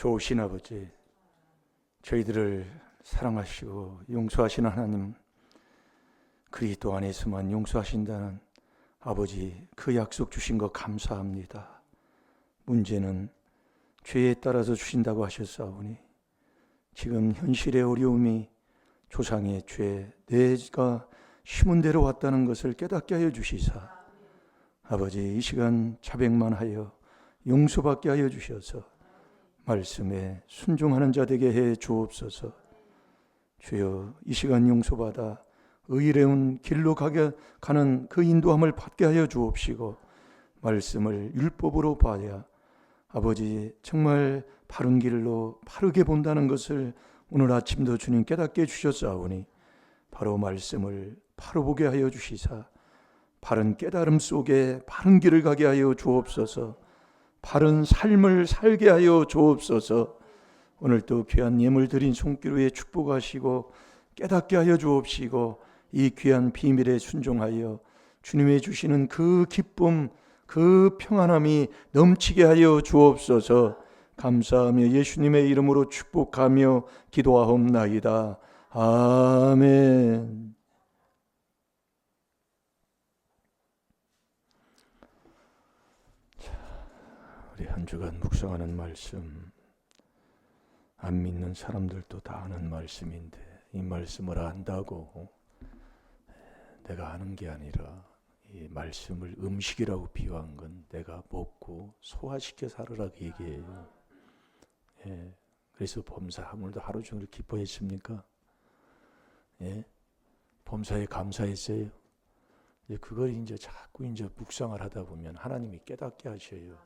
좋으신 아버지, 저희들을 사랑하시고 용서하시는 하나님, 그리스도 안에서만 용서하신다는 아버지, 그 약속 주신 거 감사합니다. 문제는 죄에 따라서 주신다고 하셨사오니 지금 현실의 어려움이 조상의 죄, 내가 심은 대로 왔다는 것을 깨닫게 하여 주시사 아버지, 이 시간 자백만하여 용서받게 하여 주셔서 말씀에 순종하는 자 되게 해 주옵소서. 주여, 이 시간 용서받아 의로운 길로 가는 그 인도함을 받게 하여 주옵시고, 말씀을 율법으로 봐야 아버지 정말 바른 길로 바르게 본다는 것을 오늘 아침도 주님 깨닫게 해주셨사오니 바로 말씀을 바로 보게 하여 주시사 바른 깨달음 속에 바른 길을 가게 하여 주옵소서. 바른 삶을 살게 하여 주옵소서. 오늘도 귀한 예물 드린 손길 위에 축복하시고 깨닫게 하여 주옵시고, 이 귀한 비밀에 순종하여 주님의 주시는 그 기쁨, 그 평안함이 넘치게 하여 주옵소서. 감사하며 예수님의 이름으로 축복하며 기도하옵나이다. 아멘. 우리 한 주간 묵상하는 말씀, 안 믿는 사람들도 다 아는 말씀인데 이 말씀을 안다고 내가 아는 게 아니라 이 말씀을 음식이라고 비유한 건 내가 먹고 소화시켜 살으라고 얘기해요. 그래서 범사 오늘도 하루 종일 기뻐했습니까? 범사에 감사했어요. 그걸 이제 자꾸 묵상을 하다 보면 하나님이 깨닫게 하셔요.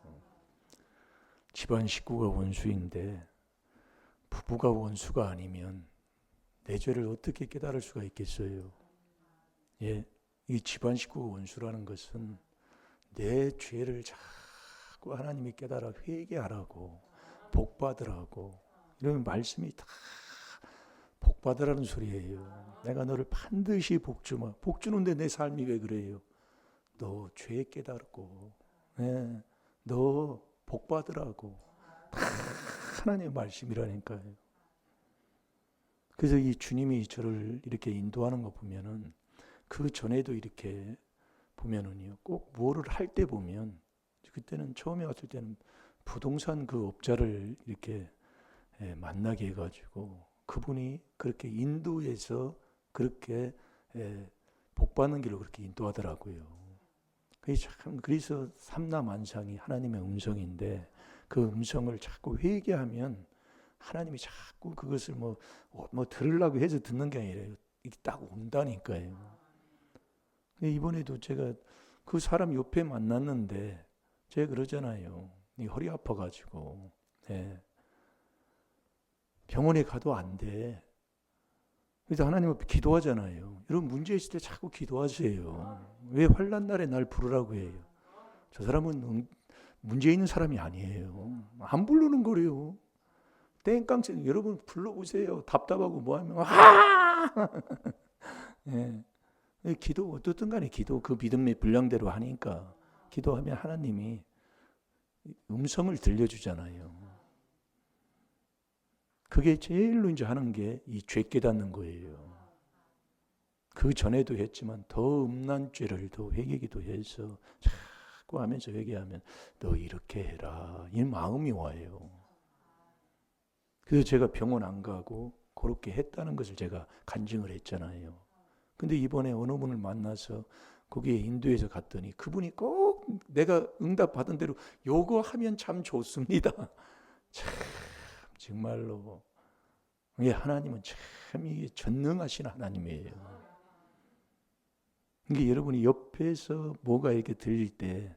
집안 식구가 원수인데 부부가 원수가 아니면 내 죄를 어떻게 깨달을 수가 있겠어요? 이 집안 식구가 원수라는 것은 내 죄를 자꾸 하나님이 깨달아 회개하라고, 복받으라고, 이런 말씀이 다 복받으라는 소리예요. 내가 너를 반드시 복주마. 복주는데 내 삶이 왜 그래요? 너 죄 깨달고, 너 복받으라고. 다 하나님의 말씀이라니까요. 그래서 이 주님이 저를 이렇게 인도하는 거 보면은, 그 전에도 이렇게 보면은요, 꼭 뭐를 할 때 보면, 그때는 처음에 왔을 때는 부동산 그 업자를 이렇게 만나게 해가지고 그분이 그렇게 인도해서 그렇게 복받는 길로 그렇게 인도하더라고요. 그래서 삼라만상이 하나님의 음성인데, 그 음성을 자꾸 회개하면 하나님이 자꾸 그것을 뭐 들으려고 해서 듣는 게 아니라 이게 딱 온다니까요. 이번에도 제가 그 사람 옆에 만났는데 제가 그러잖아요. 허리 아파가지고 병원에 가도 안 돼. 그래서 하나님 앞에 기도하잖아요. 여러분, 문제 있을 때 자꾸 기도하세요. 왜 환난 날에 날 부르라고 해요? 저 사람은 문제 있는 사람이 아니에요. 안 부르는 거래요. 땡깡생 여러분 불러보세요. 답답하고 뭐하면 기도 어떻든 간에 기도 그 믿음의 분량대로 하니까 기도하면 하나님이 음성을 들려주잖아요. 그게 제일로 이제 하는 게 이 죄 깨닫는 거예요. 그 전에도 했지만 더 음란 죄를 더 회개기도 해서 자꾸 하면서 회개하면 너 이렇게 해라, 이 마음이 와요. 그래서 제가 병원 안 가고 그렇게 했다는 것을 제가 간증을 했잖아요. 근데 이번에 어느 분을 만나서 거기에 인도해서 갔더니 그분이 꼭 내가 응답 받은 대로 요거 하면 참 좋습니다. 참 정말로 하나님은 참 이게 전능하신 하나님이에요. 이게 여러분이 옆에서 뭐가 이렇게 들릴 때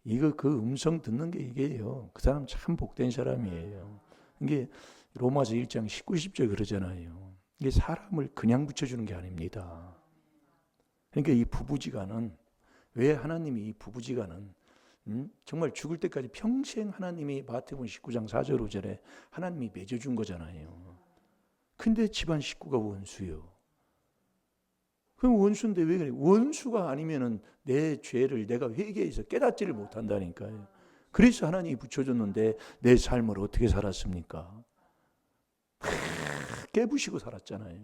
이거 그 음성 듣는 게 이게요. 그 사람 참 복된 사람이에요. 이게 로마서 1장 19, 20절 그러잖아요. 이게 사람을 그냥 붙여주는 게 아닙니다. 그러니까 이 부부지간은, 왜 하나님이 이 부부지간은 정말 죽을 때까지 평생 하나님이 마태복음 19장 4절 5절에 하나님이 맺어준 거잖아요. 근데 집안 식구가 원수요. 그럼 원수인데 왜 그래? 원수가 아니면은 내 죄를 내가 회개해서 깨닫지를 못한다니까요. 그래서 하나님이 붙여줬는데 내 삶을 어떻게 살았습니까? 깨부시고 살았잖아요.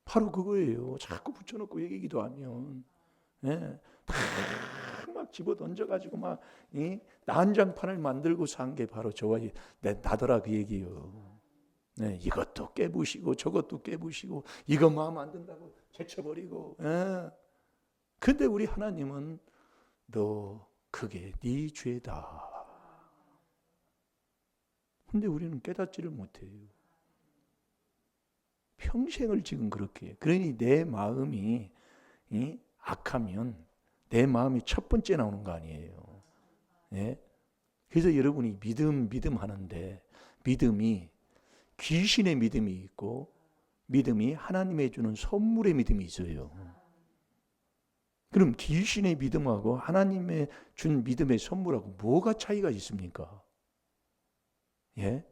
바로 그거예요. 자꾸 붙여놓고 얘기기도 하면, 예, 막 집어 던져가지고 막 난장판을 만들고 산 게 바로 저와 나더라 그 얘기예요. 네, 이것도 깨부시고 저것도 깨부시고 이거 마음 안 든다고 제쳐버리고. 예. 근데 우리 하나님은 너 그게 네 죄다. 근데 우리는 깨닫지를 못해요. 평생을 지금 그렇게. 그러니 내 마음이 악하면 내 마음이 첫 번째 나오는 거 아니에요. 예? 그래서 여러분이 믿음 하는데 믿음이 귀신의 믿음이 있고 믿음이 하나님의 주는 선물의 믿음이 있어요. 그럼 귀신의 믿음하고 하나님의 준 믿음의 선물하고 뭐가 차이가 있습니까? 예?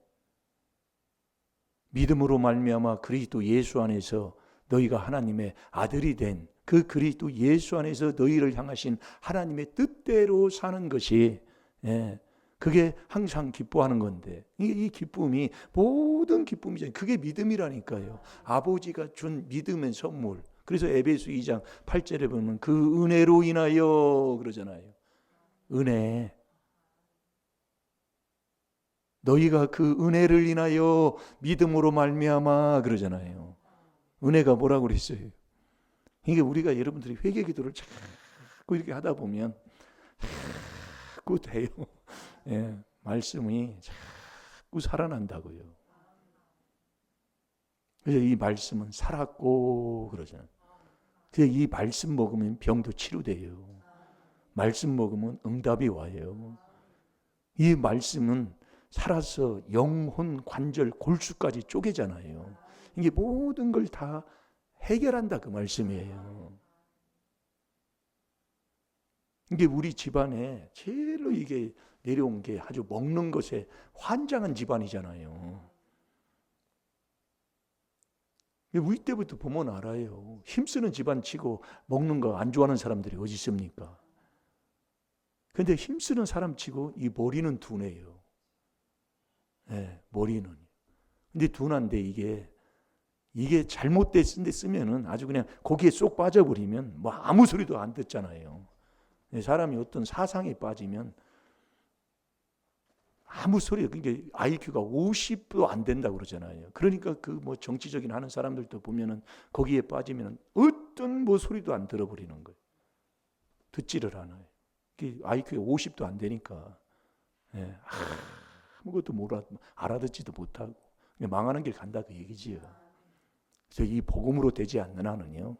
믿음으로 말미암아 그리스도 예수 안에서 너희가 하나님의 아들이 된 그 그리스도 예수 안에서 너희를 향하신 하나님의 뜻대로 사는 것이, 예, 그게 항상 기뻐하는 건데, 이 기쁨이 모든 기쁨이잖아요. 그게 믿음이라니까요. 아버지가 준 믿음의 선물. 그래서 에베소 2장 8절에 보면 그 은혜로 인하여 그러잖아요. 은혜. 너희가 그 은혜를 인하여 믿음으로 말미암아 그러잖아요. 은혜가 뭐라고 그랬어요? 이게 우리가 여러분들이 회개 기도를 자꾸 이렇게 하다 보면 자꾸 돼요. 예, 말씀이 자꾸 살아난다고요. 그래서 이 말씀은 살았고 그러잖아요. 그래서 이 말씀 먹으면 병도 치료돼요. 말씀 먹으면 응답이 와요. 이 말씀은 살아서 영혼, 관절, 골수까지 쪼개잖아요. 이게 모든 걸 다 해결한다 그 말씀이에요. 이게 우리 집안에 제일로 이게 내려온 게 아주 먹는 것에 환장한 집안이잖아요. 우리 때부터 보면 알아요. 힘쓰는 집안 치고 먹는 거 안 좋아하는 사람들이 어디 있습니까? 근데 힘쓰는 사람 치고 이 머리는 둔해요. 네, 머리는. 근데 둔한데 이게 잘못된 데 쓰면은 아주 그냥 거기에 쏙 빠져버리면 뭐 아무 소리도 안 듣잖아요. 사람이 어떤 사상에 빠지면 아무 소리, 그러니까 IQ가 50도 안 된다고 그러잖아요. 그러니까 그 뭐 정치적인 하는 사람들도 보면은 거기에 빠지면 어떤 뭐 소리도 안 들어버리는 거예요. 듣지를 않아요. IQ가 50도 안 되니까, 예, 아무것도 알아듣지도 못하고 망하는 길 간다 그 얘기지요. 그래서 이 복음으로 되지 않는 한은요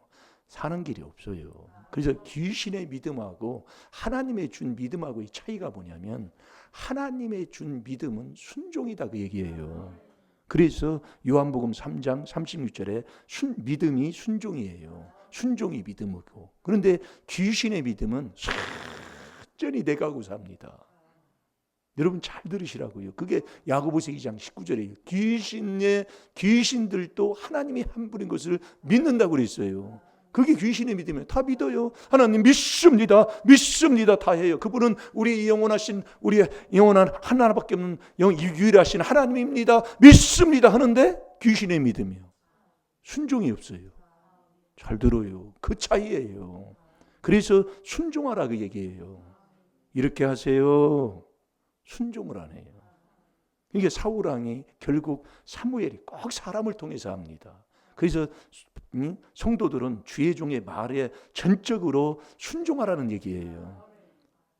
사는 길이 없어요. 그래서 귀신의 믿음하고 하나님의 준 믿음하고의 차이가 뭐냐면 하나님의 준 믿음은 순종이다 그 얘기예요. 그래서 요한복음 3장 36절에 믿음이 순종이에요. 순종이 믿음이고, 그런데 귀신의 믿음은 완전히 내가고 삽니다. 여러분 잘 들으시라고요. 그게 야고보서 2장 19절에 귀신들도 하나님이 한 분인 것을 믿는다고 그랬어요. 그게 귀신의 믿음이에요. 다 믿어요. 하나님 믿습니다. 믿습니다. 다 해요. 그분은 우리 영원한 하나밖에 없는 유일하신 하나님입니다. 믿습니다 하는데 귀신의 믿음이요. 순종이 없어요. 잘 들어요. 그 차이예요. 그래서 순종하라 그 얘기예요. 이렇게 하세요. 순종을 안 해요. 이게 사울 왕이 결국 사무엘이 꼭 사람을 통해서 합니다. 그래서 성도들은 주의 종의 말에 전적으로 순종하라는 얘기예요.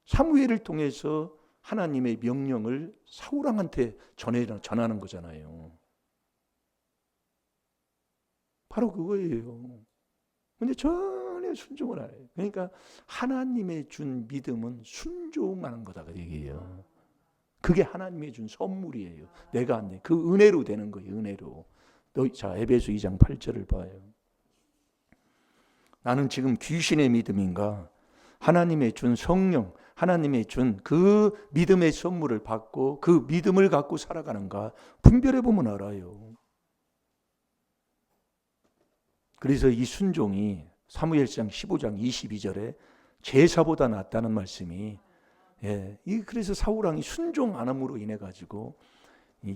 사무엘을 통해서 하나님의 명령을 사울 왕한테 전하는 거잖아요. 바로 그거예요. 근데 전혀 순종을 안 해요. 그러니까 하나님의 준 믿음은 순종하는 거다 그 얘기예요. 그게 하나님이 준 선물이에요. 내가 안 돼. 그 은혜로 되는 거예요. 은혜로. 자, 에베소 2장 8절을 봐요. 나는 지금 귀신의 믿음인가 하나님의 준 성령, 하나님의 준 그 믿음의 선물을 받고 그 믿음을 갖고 살아가는가 분별해 보면 알아요. 그래서 이 순종이 사무엘상 15장 22절에 제사보다 낫다는 말씀이 예, 그래서 사울 왕이 순종 안 함으로 인해 가지고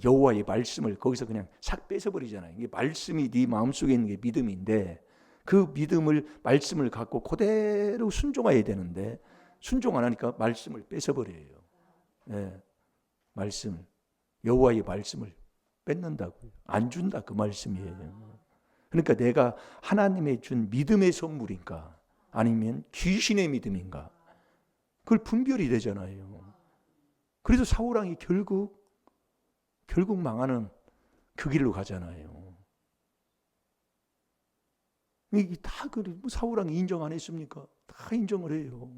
여호와의 말씀을 거기서 그냥 싹 뺏어버리잖아요. 이게 말씀이 네 마음속에 있는 게 믿음인데 그 믿음을 말씀을 갖고 그대로 순종해야 되는데 순종 안 하니까 말씀을 뺏어버려요. 예, 말씀 여호와의 말씀을 뺏는다고요. 안 준다 그 말씀이에요. 그러니까 내가 하나님의 준 믿음의 선물인가 아니면 귀신의 믿음인가 그걸 분별이 되잖아요. 그래서 사울 왕이 결국 망하는 그 길로 가잖아요. 이게 다 사울 왕이 인정 안 했습니까? 다 인정을 해요.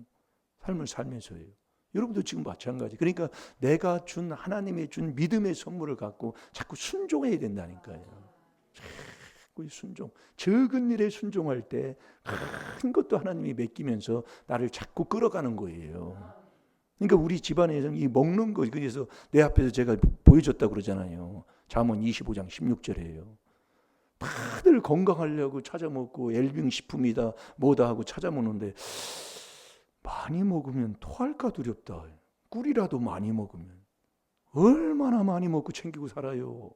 삶을 살면서요. 여러분도 지금 마찬가지. 그러니까 내가 준 하나님의 준 믿음의 선물을 갖고 자꾸 순종해야 된다니까요. 자꾸 순종. 적은 일에 순종할 때 큰 것도 하나님이 맡기면서 나를 자꾸 끌어가는 거예요. 그러니까 우리 집안에서 이 먹는 거 그래서 내 앞에서 제가 보여줬다고 그러잖아요. 잠언 25장 16절이에요. 다들 건강하려고 찾아 먹고 엘빙 식품이다 뭐다 하고 찾아 먹는데 많이 먹으면 토할까 두렵다. 꿀이라도 많이 먹으면 얼마나 많이 먹고 챙기고 살아요.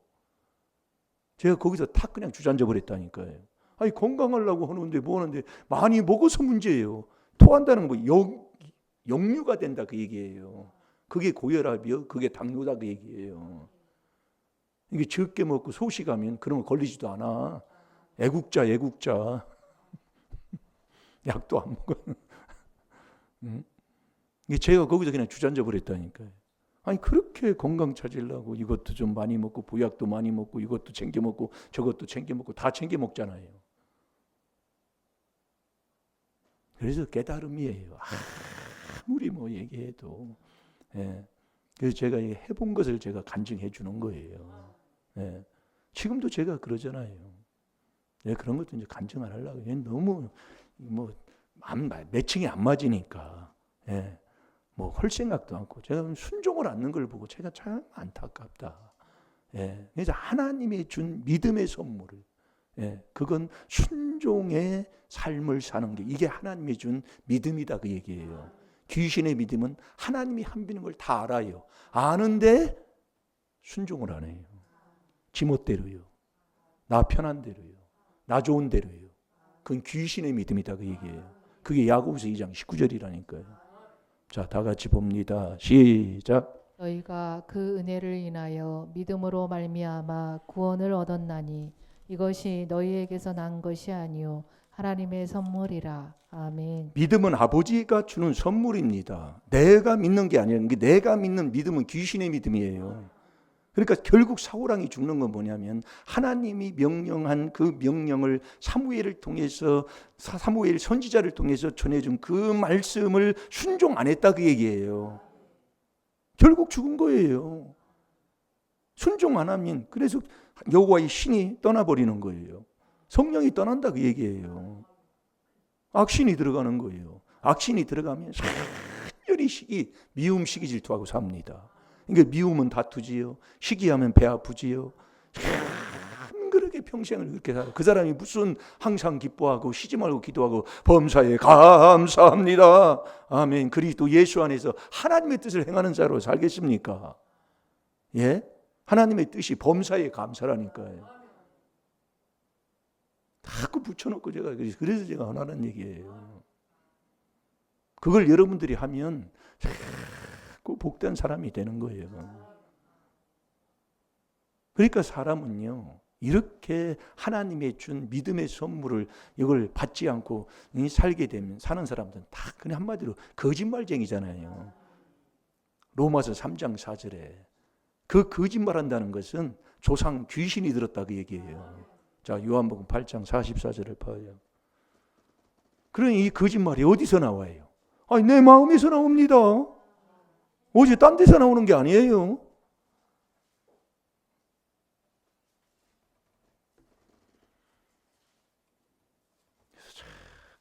제가 거기서 탁 그냥 주저앉아 버렸다니까요. 아니 건강하려고 하는데 뭐 하는데 많이 먹어서 문제예요. 토한다는 거 역류가 된다 그 얘기예요. 그게 고혈압이요. 그게 당뇨다 그 얘기예요. 이게 적게 먹고 소식하면 그런 거 걸리지도 않아. 애국자 약도 안 먹어. 이게 제가 거기서 그냥 주저앉아 버렸다니까요. 아니 그렇게 건강 찾으려고 이것도 좀 많이 먹고 보약도 많이 먹고 이것도 챙겨 먹고 저것도 챙겨 먹고 다 챙겨 먹잖아요. 그래서 깨달음이에요. 아무리 뭐 얘기해도. 예. 그래서 제가 해본 것을 제가 간증해 주는 거예요. 예. 지금도 제가 그러잖아요. 예, 그런 것도 이제 간증 안 하려고. 너무 매칭이 안 맞으니까. 예. 뭐 할 생각도 않고 제가 순종을 않는 걸 보고 제가 참 안타깝다. 예. 그래서 하나님이 준 믿음의 선물을 그건 순종의 삶을 사는 게 이게 하나님이 준 믿음이다 그 얘기예요. 귀신의 믿음은 하나님이 함비는 걸 다 알아요. 아는데 순종을 안 해요. 지멋대로요. 나 편한 대로요. 나 좋은 대로요. 그건 귀신의 믿음이다 그 얘기예요. 그게 야고보서 2장 19절이라니까요. 자, 다 같이 봅니다. 시작. 너희가 그 은혜를 인하여 믿음으로 말미암아 구원을 얻었나니 이것이 너희에게서 난 것이 아니요 하나님의 선물이라. 아멘. 믿음은 아버지가 주는 선물입니다. 내가 믿는 게 아니에요. 내가 믿는 믿음은 귀신의 믿음이에요. 그러니까 결국 사울 왕이 죽는 건 뭐냐면 하나님이 명령한 그 명령을 사무엘을 통해서 사무엘 선지자를 통해서 전해준 그 말씀을 순종 안 했다 그 얘기예요. 결국 죽은 거예요. 순종 안 하면 그래서 여호와의 신이 떠나버리는 거예요. 성령이 떠난다 그 얘기예요. 악신이 들어가는 거예요. 악신이 들어가면 간절히 미움 시기 질투하고 삽니다. 그러니까 미움은 다투지요. 시기하면 배 아프지요. 그렇게 평생을 그렇게 살아요. 그 사람이 무슨 항상 기뻐하고 쉬지 말고 기도하고 범사에 감사합니다. 아멘. 그리스도 예수 안에서 하나님의 뜻을 행하는 자로 살겠습니까? 예? 하나님의 뜻이 범사에 감사라니까요. 자꾸 붙여놓고 그래서 제가 하나는 얘기예요. 그걸 여러분들이 하면 자꾸 복된 사람이 되는 거예요. 그러니까 사람은요 이렇게 하나님의 준 믿음의 선물을 이걸 받지 않고 살게 되면 사는 사람들은 다 그냥 한마디로 거짓말쟁이잖아요. 로마서 3장 4절에 그 거짓말한다는 것은 조상 귀신이 들었다 그 얘기예요. 자, 요한복음 8장 44절을 봐요. 그러니 이 거짓말이 어디서 나와요? 아니, 내 마음에서 나옵니다. 어디 딴 데서 나오는 게 아니에요.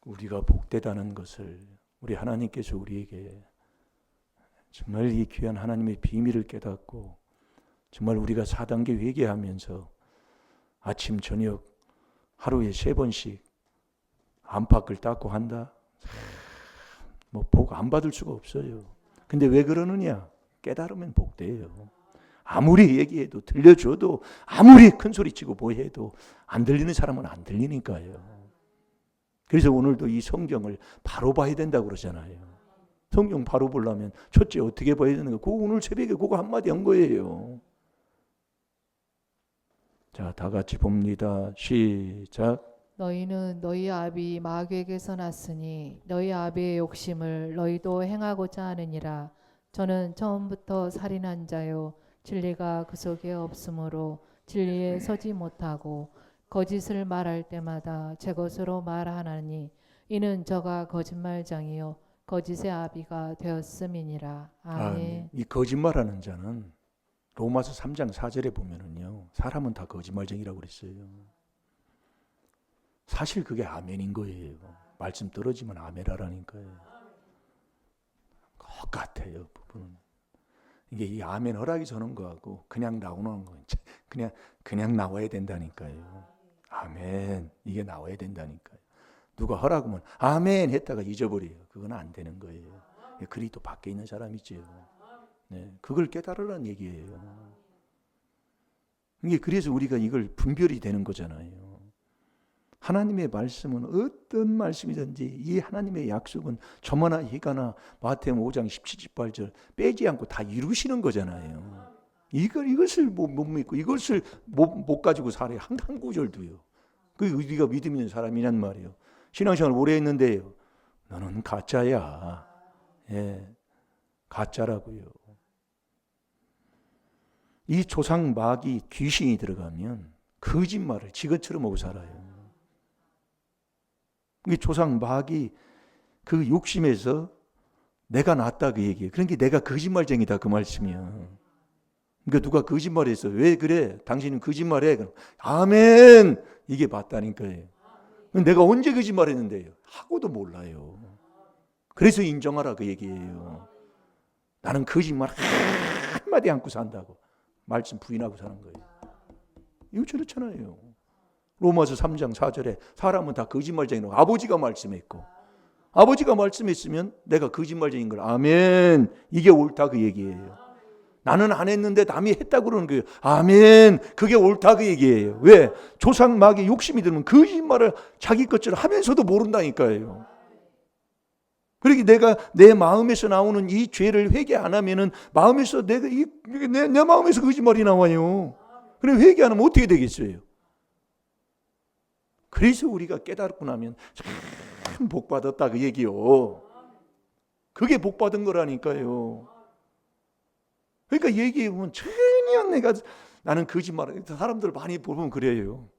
우리가 복되다는 것을 우리 하나님께서 우리에게 정말 이 귀한 하나님의 비밀을 깨닫고 정말 우리가 4단계 회개하면서 아침 저녁 하루에 3번씩 안팎을 닦고 한다. 뭐 복 안 받을 수가 없어요. 근데 왜 그러느냐? 깨달으면 복돼요. 아무리 얘기해도 들려줘도 아무리 큰 소리치고 뭐해도 안 들리는 사람은 안 들리니까요. 그래서 오늘도 이 성경을 바로 봐야 된다고 그러잖아요. 성경 바로 보려면 첫째 어떻게 봐야 되는가? 그거 오늘 새벽에 그거 한마디 한 거예요. 자, 다 같이 봅니다. 시작. 너희는 너희 아비 마귀에게서 났으니 너희 아비의 욕심을 너희도 행하고자 하느니라. 저는 처음부터 살인한 자요 진리가 그 속에 없으므로 진리에 서지 못하고 거짓을 말할 때마다 제 것으로 말하나니 이는 저가 거짓말장이요 거짓의 아비가 되었음이니라. 아멘. 이 거짓말하는 자는 로마서 3장 4절에 보면은요, 사람은 다 거짓말쟁이라고 그랬어요. 사실 그게 아멘인 거예요. 말씀 떨어지면 아멘하라니까요. 똑같아요, 부분은. 이게 이 아멘 허락이 서는 거하고 그냥 나오는 거, 그냥 나와야 된다니까요. 아멘, 이게 나와야 된다니까요. 누가 허락하면 아멘 했다가 잊어버려요. 그건 안 되는 거예요. 그리스도 밖에 있는 사람이지요. 네, 그걸 깨달으라는 얘기예요. 이게 그래서 우리가 이걸 분별이 되는 거잖아요. 하나님의 말씀은 어떤 말씀이든지 이 하나님의 약속은 저마나 희가나 마태복음 5장 17, 18절 빼지 않고 다 이루시는 거잖아요. 이것을 못 믿고 이것을 못 가지고 살아요. 한 구절도요. 그게 우리가 믿음 있는 사람이란 말이에요. 신앙생활 오래 했는데요. 너는 가짜야. 예, 가짜라고요. 이 조상 마귀 귀신이 들어가면 거짓말을 지금처럼 하고 살아요. 이 조상 마귀 그 욕심에서 내가 낫다 그 얘기예요. 그러니까 내가 거짓말쟁이다 그 말씀이야. 그러니까 누가 거짓말했어. 왜 그래? 당신은 거짓말해. 그럼 아멘. 이게 맞다니까요. 내가 언제 거짓말했는데요? 하고도 몰라요. 그래서 인정하라 그 얘기예요. 나는 거짓말 한마디 않고 산다고. 말씀 부인하고 사는 거예요. 이거 그렇잖아요. 로마서 3장 4절에 사람은 다 거짓말쟁이라고 아버지가 말씀했고 아버지가 말씀했으면 내가 거짓말쟁인 걸 아멘 이게 옳다 그 얘기예요. 나는 안 했는데 남이 했다고 그러는 거예요. 아멘 그게 옳다 그 얘기예요. 왜? 조상 마귀 욕심이 들면 거짓말을 자기 것처럼 하면서도 모른다니까요. 그러니까 내가 내 마음에서 나오는 이 죄를 회개 안 하면은 마음에서 내 마음에서 거짓말이 나와요. 그래 회개 안 하면 어떻게 되겠어요? 그래서 우리가 깨닫고 나면 참 복받았다 그 얘기요. 그게 복받은 거라니까요. 그러니까 얘기해보면 전혀 나는 거짓말, 사람들 많이 보면 그래요.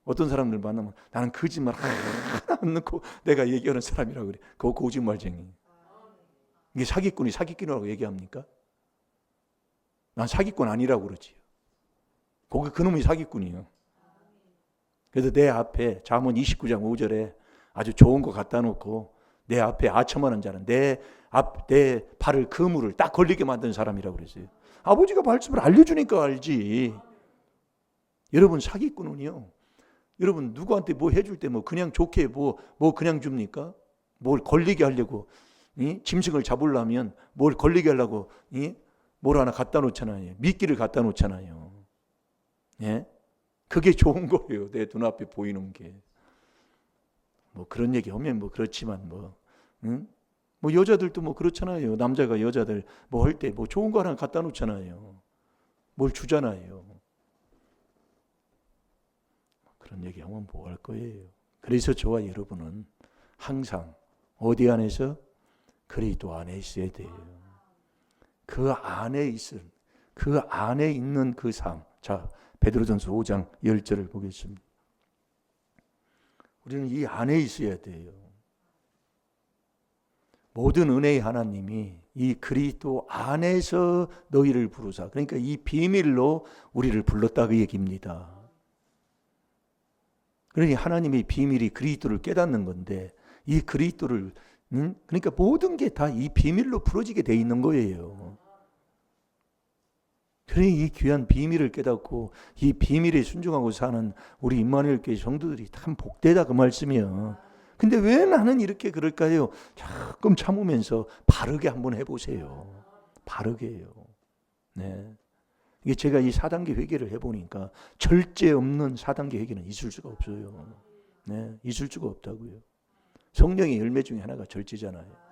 어떤 사람들 만나면 나는 거짓말 하나 안 넣고 내가 얘기하는 사람이라고 그래. 그거 거짓말쟁이. 이게 사기꾼이 사기꾼이라고 얘기합니까? 난 사기꾼 아니라고 그러지. 그놈이 사기꾼이에요. 그래서 내 앞에 잠언 29장 5절에 아주 좋은 거 갖다 놓고 내 앞에 아첨하는 자는 내 발을 그물을 딱 걸리게 만든 사람이라고 그랬어요. 아버지가 말씀을 알려주니까 알지. 여러분 사기꾼은요. 여러분 누구한테 뭐 해줄 때 뭐 그냥 좋게 뭐 그냥 줍니까? 뭘 걸리게 하려고 짐승을 잡으려면 뭘 걸리게 하려고 뭘 하나 갖다 놓잖아요. 미끼를 갖다 놓잖아요. 예? 그게 좋은 거예요. 내 눈앞에 보이는 게. 뭐 그런 얘기 하면 뭐 그렇지만 뭐 여자들도 뭐 그렇잖아요. 남자가 여자들 뭐 할 때 뭐 좋은 거 하나 갖다 놓잖아요. 뭘 주잖아요. 그런 얘기 하면 뭐 할 거예요. 그래서 저와 여러분은 항상 어디 안에서? 그리스도 안에 있어야 돼요. 그 안에 있는 그 삶. 자, 베드로전서 5장 10절을 보겠습니다. 우리는 이 안에 있어야 돼요. 모든 은혜의 하나님이 이 그리스도 안에서 너희를 부르사. 그러니까 이 비밀로 우리를 불렀다 그 얘기입니다. 그러니 하나님의 비밀이 그리스도를 깨닫는 건데 이 그리스도를 그러니까 모든 게 다 이 비밀로 풀어지게 돼 있는 거예요. 그러니 이 귀한 비밀을 깨닫고 이 비밀에 순종하고 사는 우리 임마누엘 교회 성도들이 참 복되다 그 말씀이에요. 근데 왜 나는 이렇게 그럴까요? 조금 참으면서 바르게 한번 해보세요. 바르게요. 네. 이게 제가 이 4단계 회개를 해보니까 절제 없는 4단계 회개는 있을 수가 없어요. 네, 있을 수가 없다고요. 성령의 열매 중에 하나가 절제잖아요.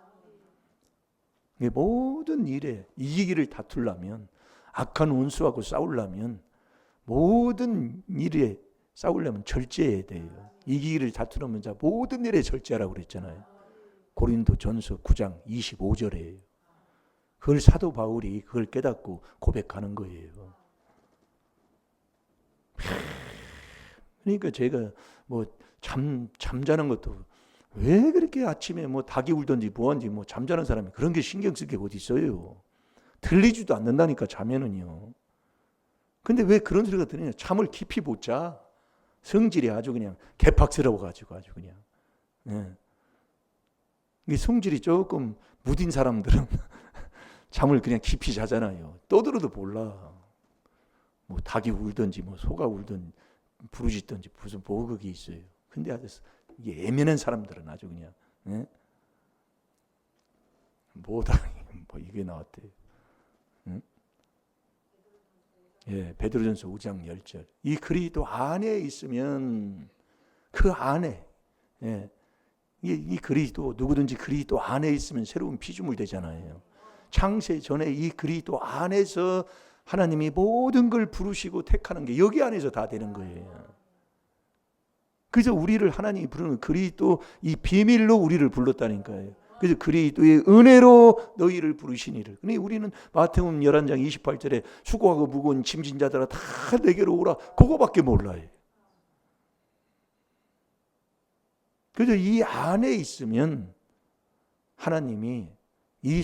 모든 일에 이기기를 다투려면, 악한 원수하고 싸우려면, 모든 일에 싸우려면 절제해야 돼요. 이기기를 다투려면 자 모든 일에 절제하라고 그랬잖아요. 고린도전서 9장 25절이에요. 그걸 사도 바울이 그걸 깨닫고 고백하는 거예요. 그러니까 제가 뭐 잠자는 것도 왜 그렇게 아침에 뭐 닭이 울든지 뭐한지 뭐 잠자는 사람이 그런 게 신경 쓸 게 어디 있어요. 들리지도 않는다니까 잠에는요. 근데 왜 그런 소리가 들리냐? 잠을 깊이 못 자. 성질이 아주 그냥 개팍스러워가지고 아주 그냥. 예. 이 성질이 조금 무딘 사람들은 잠을 그냥 깊이 자잖아요. 떠들어도 몰라. 뭐 닭이 울든지 뭐 소가 울든 부르짖든지 무슨 뭐 그게 있어요. 근데 아주 이게 예민한 사람들은 아주 그냥 예? 뭐 이게 나왔대요. 응? 예, 베드로전서 5장 10절. 이 그리스도 안에 있으면 그 안에 예, 이 그리스도 누구든지 그리스도 안에 있으면 새로운 피조물 되잖아요. 창세 전에 이 그리스도 안에서 하나님이 모든 걸 부르시고 택하는 게 여기 안에서 다 되는 거예요. 그래서 우리를 하나님이 부르는 그리스도 이 비밀로 우리를 불렀다니까요. 그래서 그리스도의 은혜로 너희를 부르시니를. 근데 우리는 마태복음 11장 28절에 수고하고 무거운 짐진 자들아 다 내게로 오라. 그거밖에 몰라요. 그래서 이 안에 있으면 하나님이 이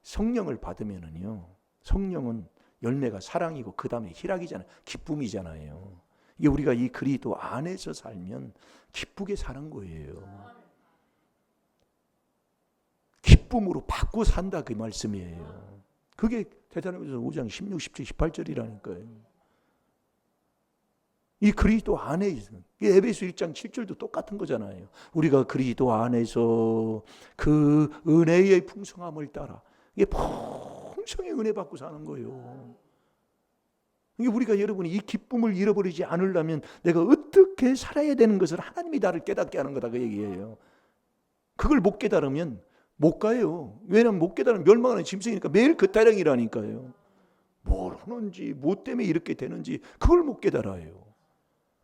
성령을 받으면은요. 성령은 열매가 사랑이고 그 다음에 희락이잖아요. 기쁨이잖아요. 이게 우리가 이 그리스도 안에서 살면 기쁘게 사는 거예요. 기쁨으로 받고 산다 그 말씀이에요. 그게 대단해서 5장 16, 17, 18절이라니까요. 이 그리스도 안에 있는 에베소 1장 7절도 똑같은 거잖아요. 우리가 그리스도 안에서 그 은혜의 풍성함을 따라 이게 풍성히 은혜 받고 사는 거예요. 이게 우리가 여러분이 이 기쁨을 잃어버리지 않으려면 내가 어떻게 살아야 되는 것을 하나님이 나를 깨닫게 하는 거다 그 얘기예요. 그걸 못 깨달으면 못 가요. 왜냐하면 못 깨달으면 멸망하는 짐승이니까 매일 그 타령이라니까요. 뭘 하는지 뭐 때문에 이렇게 되는지 그걸 못 깨달아요.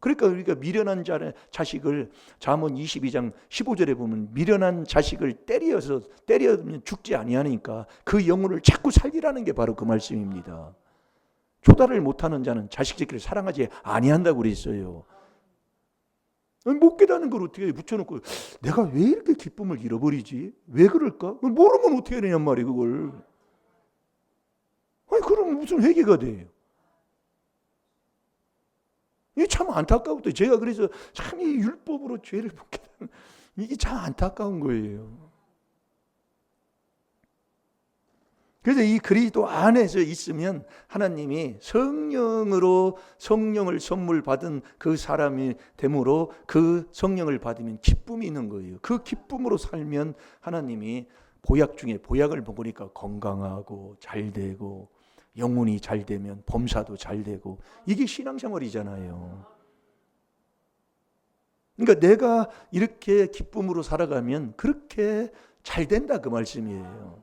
그러니까 우리가 미련한 자식을 잠언 22장 15절에 보면 미련한 자식을 때리면 죽지 아니하니까 그 영혼을 자꾸 살리라는 게 바로 그 말씀입니다. 조달을 못하는 자는 자식 새끼를 사랑하지 아니한다고 그랬어요. 못 깨닫는 걸 어떻게 묻혀놓고 내가 왜 이렇게 기쁨을 잃어버리지? 왜 그럴까? 모르면 어떻게 해야 되냔 말이에요 그걸. 아니 그럼 무슨 회개가 돼요? 이게 참 안타까웠어요. 제가 그래서 참 이 율법으로 죄를 못 깨닫는 이게 참 안타까운 거예요. 그래서 이 그리스도 안에서 있으면 하나님이 성령을 선물 받은 그 사람이 되므로 그 성령을 받으면 기쁨이 있는 거예요. 그 기쁨으로 살면 하나님이 보약 중에 보약을 먹으니까 건강하고 잘 되고 영혼이 잘 되면 범사도 잘 되고 이게 신앙생활이잖아요. 그러니까 내가 이렇게 기쁨으로 살아가면 그렇게 잘 된다 그 말씀이에요.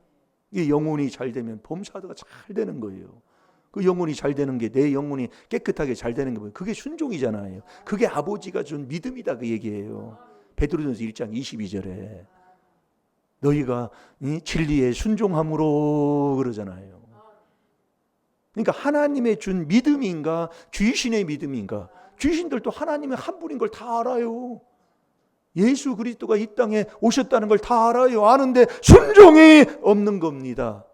이 영혼이 잘 되면 범사도가 잘 되는 거예요. 그 영혼이 잘 되는 게 내 영혼이 깨끗하게 잘 되는 게 뭐예요? 그게 순종이잖아요. 그게 아버지가 준 믿음이다 그 얘기예요. 베드로전서 1장 22절에 너희가 진리에 순종함으로 그러잖아요. 그러니까 하나님의 준 믿음인가 귀신의 믿음인가? 귀신들도 하나님의 한 분인 걸 다 알아요. 예수 그리스도가 이 땅에 오셨다는 걸 다 알아요. 아는데 순종이 없는 겁니다.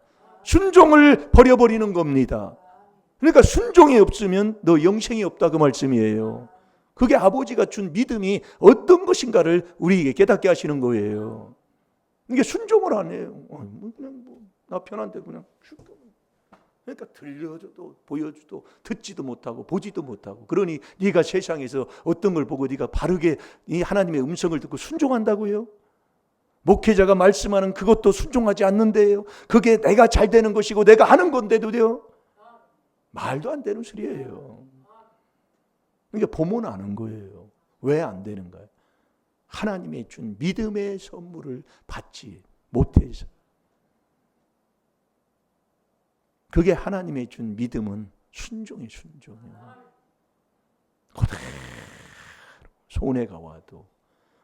순종을 버려버리는 겁니다. 그러니까 순종이 없으면 너 영생이 없다 그 말씀이에요. 그게 아버지가 준 믿음이 어떤 것인가를 우리에게 깨닫게 하시는 거예요. 이게 순종을 안 해요. 그냥 나 편한데 그냥 그러니까 들려줘도 보여줘도 듣지도 못하고 보지도 못하고, 그러니 네가 세상에서 어떤 걸 보고 네가 바르게 이 하나님의 음성을 듣고 순종한다고요? 목회자가 말씀하는 그것도 순종하지 않는데요. 그게 내가 잘 되는 것이고 내가 하는 건데도요. 말도 안 되는 소리예요. 그러니까 보면 아는 거예요. 왜 안 되는가요? 하나님의 준 믿음의 선물을 받지 못해서. 그게 하나님의 준 믿음은 순종이에요. 순종이에요. 그대로 손해가 와도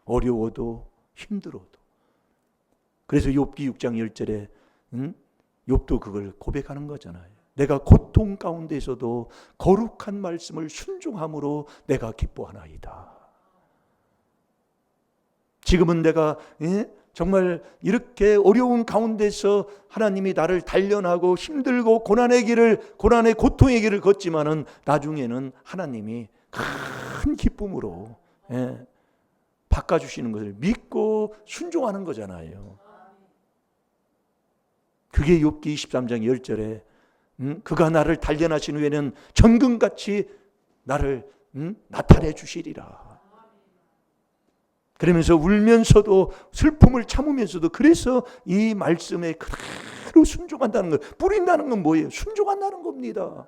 어려워도 힘들어도. 그래서 욥기 6장 10절에 욥도 그걸 고백하는 거잖아요. 내가 고통 가운데서도 거룩한 말씀을 순종함으로 내가 기뻐하나이다. 지금은 내가 정말 이렇게 어려운 가운데서 하나님이 나를 단련하고 힘들고 고난의 고통의 길을 걷지만은 나중에는 하나님이 큰 기쁨으로 바꿔주시는 것을 믿고 순종하는 거잖아요. 그게 욥기 23장 10절에 그가 나를 단련하신 후에는 전금같이 나를 나타내 주시리라. 그러면서 울면서도 슬픔을 참으면서도, 그래서 이 말씀에 그대로 순종한다는 거. 뿌린다는 건 뭐예요? 순종한다는 겁니다.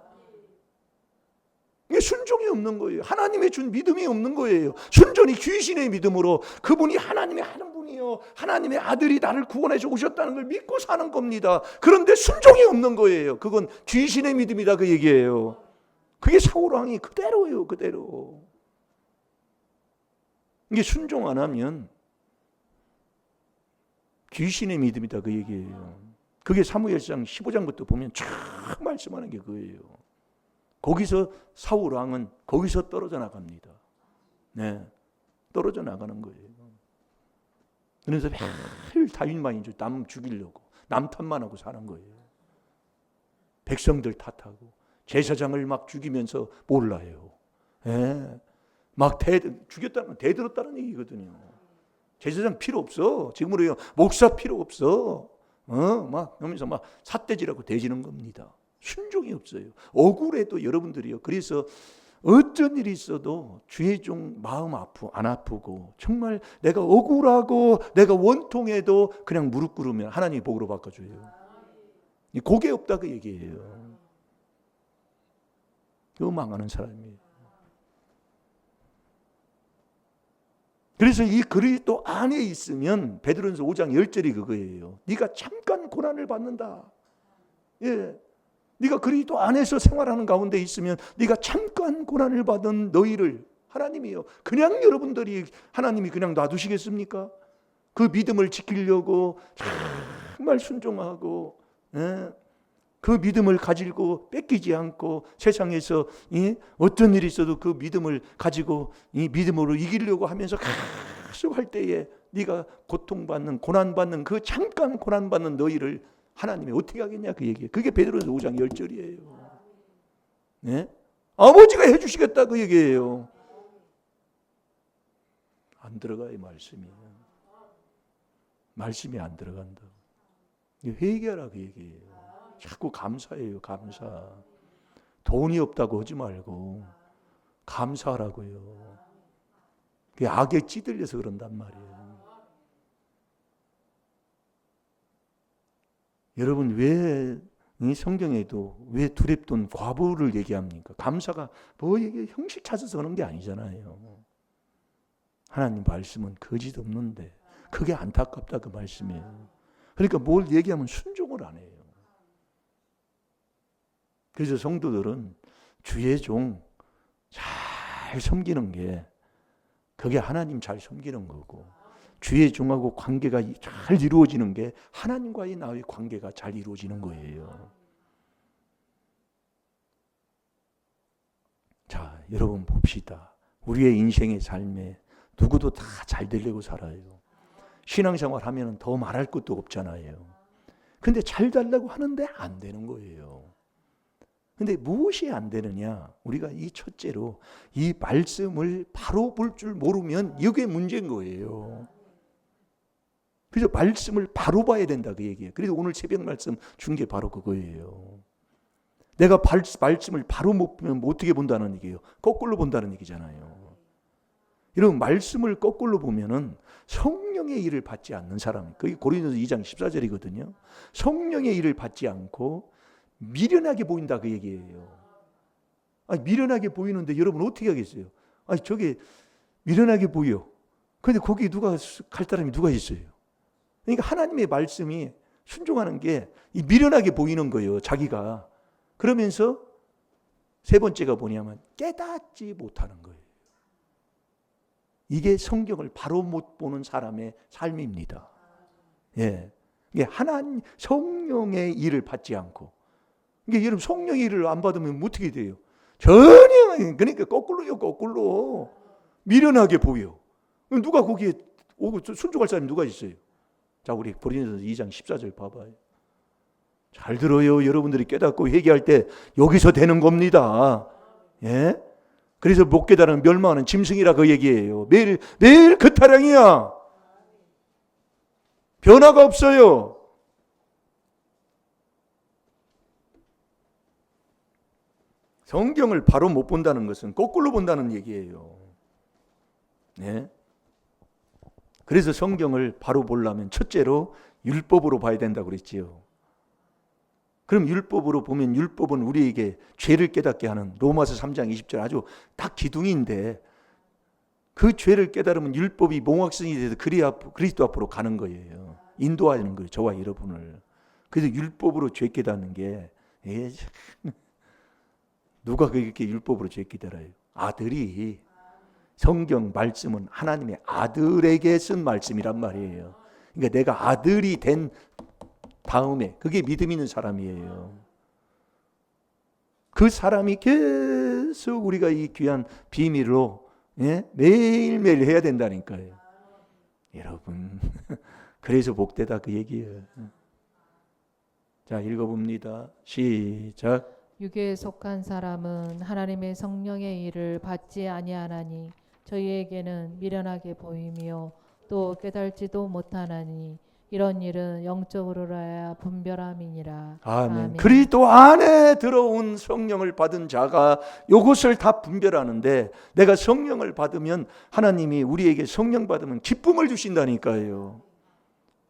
이게 순종이 없는 거예요. 하나님의 준 믿음이 없는 거예요. 순전히 귀신의 믿음으로 그분이 하나님의 하는 분이요, 하나님의 아들이 나를 구원해서 오셨다는 걸 믿고 사는 겁니다. 그런데 순종이 없는 거예요. 그건 귀신의 믿음이다 그 얘기예요. 그게 사울왕이 그대로예요. 그대로. 이게 순종 안 하면 귀신의 믿음이다 그 얘기예요. 그게 사무엘상 15장부터 보면 쫙 말씀하는 게 그거예요. 거기서 사울 왕은 거기서 떨어져 나갑니다. 네, 떨어져 나가는 거예요. 그래서 매일 다윗만 이제 남 죽이려고 남 탓만 하고 사는 거예요. 백성들 탓하고 제사장을 막 죽이면서 몰라요. 네, 막 죽였다는 건 대들었다는 얘기거든요. 제사장 필요 없어. 지금으로 목사 필요 없어. 막 그러면서 막 삿대질하고 대지는 겁니다. 순종이 없어요. 억울해도 여러분들이요. 그래서 어떤 일이 있어도 주의 종 마음 안 아프고 정말 내가 억울하고 내가 원통해도 그냥 무릎 꿇으면 하나님이 복으로 바꿔줘요. 고개 없다 그 얘기예요. 그거 망하는 사람이에요. 그래서 이 그리스도 안에 있으면 베드로전서 5장 10절이 그거예요. 네가 잠깐 고난을 받는다. 예. 네가 그리스도 안에서 생활하는 가운데 있으면 네가 잠깐 고난을 받은 너희를 하나님이요, 그냥 여러분들이 하나님이 그냥 놔두시겠습니까? 그 믿음을 지키려고 정말 순종하고 그 믿음을 가지고 뺏기지 않고 세상에서 어떤 일이 있어도 그 믿음을 가지고 이 믿음으로 이기려고 하면서 계속 할 때에 네가 고통받는 고난받는 그 잠깐 고난받는 너희를 하나님이 어떻게 하겠냐 그 얘기예요. 그게 베드로전서 5장 10절이에요. 네? 아버지가 해주시겠다 그 얘기예요. 안 들어가요 말씀이. 말씀이 안 들어간다. 회개하라 그 얘기예요. 자꾸 감사해요. 감사. 돈이 없다고 하지 말고 감사하라고요. 그게 악에 찌들려서 그런단 말이에요. 여러분 왜 이 성경에도 왜 두렵던 과부를 얘기합니까? 감사가 뭐 이게 형식 찾아서 그런 게 아니잖아요. 하나님 말씀은 거짓 없는데 그게 안타깝다 그 말씀이에요. 그러니까 뭘 얘기하면 순종을 안 해요. 그래서 성도들은 주의 종 잘 섬기는 게 그게 하나님 잘 섬기는 거고, 주의 종하고 관계가 잘 이루어지는 게 하나님과의 나의 관계가 잘 이루어지는 거예요. 자, 여러분 봅시다. 우리의 인생의 삶에 누구도 다 잘 되려고 살아요. 신앙생활 하면 더 말할 것도 없잖아요. 근데 잘 되려고 하는데 안 되는 거예요. 근데 무엇이 안 되느냐? 우리가 이 첫째로 이 말씀을 바로 볼 줄 모르면 이게 문제인 거예요. 그래서 말씀을 바로 봐야 된다 그 얘기예요. 그래서 오늘 새벽 말씀 준 게 바로 그거예요. 내가 말씀을 바로 못 보면 어떻게 본다는 얘기예요? 거꾸로 본다는 얘기잖아요. 이런 말씀을 거꾸로 보면은 성령의 일을 받지 않는 사람, 그게 고린도서 2장 14절이거든요. 성령의 일을 받지 않고 미련하게 보인다 그 얘기예요. 아니, 미련하게 보이는데 여러분 어떻게 하겠어요? 아니, 저게 미련하게 보여. 그런데 거기 누가 갈 사람이 누가 있어요? 그러니까 하나님의 말씀이 순종하는 게 이 미련하게 보이는 거예요, 자기가. 그러면서 세 번째가 뭐냐면 깨닫지 못하는 거예요. 이게 성경을 바로 못 보는 사람의 삶입니다. 예. 이게 하나님 성령의 일을 받지 않고, 이게 여러분 성령의 일을 안 받으면 어떻게 돼요? 전혀, 그러니까 거꾸로요, 거꾸로. 미련하게 보여. 누가 거기에 오고 순종할 사람이 누가 있어요? 자, 우리 고린도서 2장 14절 봐봐요. 잘 들어요. 여러분들이 깨닫고 회개할 때 여기서 되는 겁니다. 예? 그래서 못 깨달은 멸망하는 짐승이라 그 얘기예요. 매일 그 타령이야. 변화가 없어요. 성경을 바로 못 본다는 것은 거꾸로 본다는 얘기예요. 예? 그래서 성경을 바로 보려면 첫째로 율법으로 봐야 된다고 그랬지요. 그럼 율법으로 보면 율법은 우리에게 죄를 깨닫게 하는 로마서 3장 20절 아주 딱 기둥인데, 그 죄를 깨달으면 율법이 몽학성이 돼서 그리스도 앞으로 가는 거예요. 인도하는 거예요, 저와 여러분을. 그래서 율법으로 죄 깨닫는 게 누가 그렇게 율법으로 죄 깨달아요? 아들이. 성경 말씀은 하나님의 아들에게 쓴 말씀이란 말이에요. 그러니까 내가 아들이 된 다음에 그게 믿음 있는 사람이에요. 그 사람이 계속 우리가 이 귀한 비밀로 매일매일 해야 된다니까요. 여러분, 그래서 복되다 그 얘기예요. 자, 읽어봅니다. 시작. 육에 속한 사람은 하나님의 성령의 일을 받지 아니하나니 저희에게는 미련하게 보이며 또 깨달지도 못하나니 이런 일은 영적으로라야 분별함이니라. 아멘. 그리스도 안에 들어온 성령을 받은 자가 이것을 다 분별하는데, 내가 성령을 받으면 하나님이 우리에게 성령 받으면 기쁨을 주신다니까요.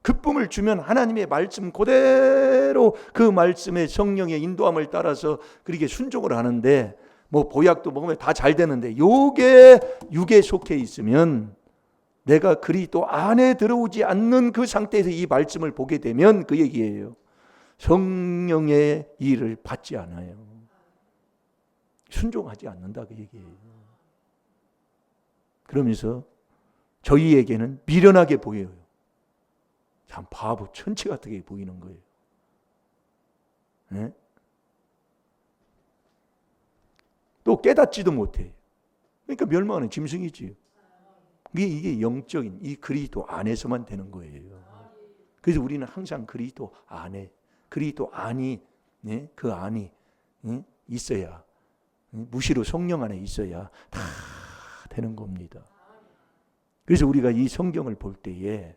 기쁨을 주면 하나님의 말씀 그대로 그 말씀의 성령의 인도함을 따라서 그렇게 순종을 하는데, 뭐 보약도 먹으면 다 잘 되는데, 요게 육에 속해 있으면, 내가 그리스도 안에 들어오지 않는 그 상태에서 이 말씀을 보게 되면 그 얘기예요. 성령의 일을 받지 않아요. 순종하지 않는다 그 얘기예요. 그러면서 저희에게는 미련하게 보여요. 참 바보 천치 같게 보이는 거예요. 네? 또 깨닫지도 못해. 그러니까 멸망하는 짐승이지요. 이게 영적인 이 그리스도 안에서만 되는 거예요. 그래서 우리는 항상 그리스도 안에, 그리스도 안이, 그 안이 있어야, 무시로 성령 안에 있어야 다 되는 겁니다. 그래서 우리가 이 성경을 볼 때에,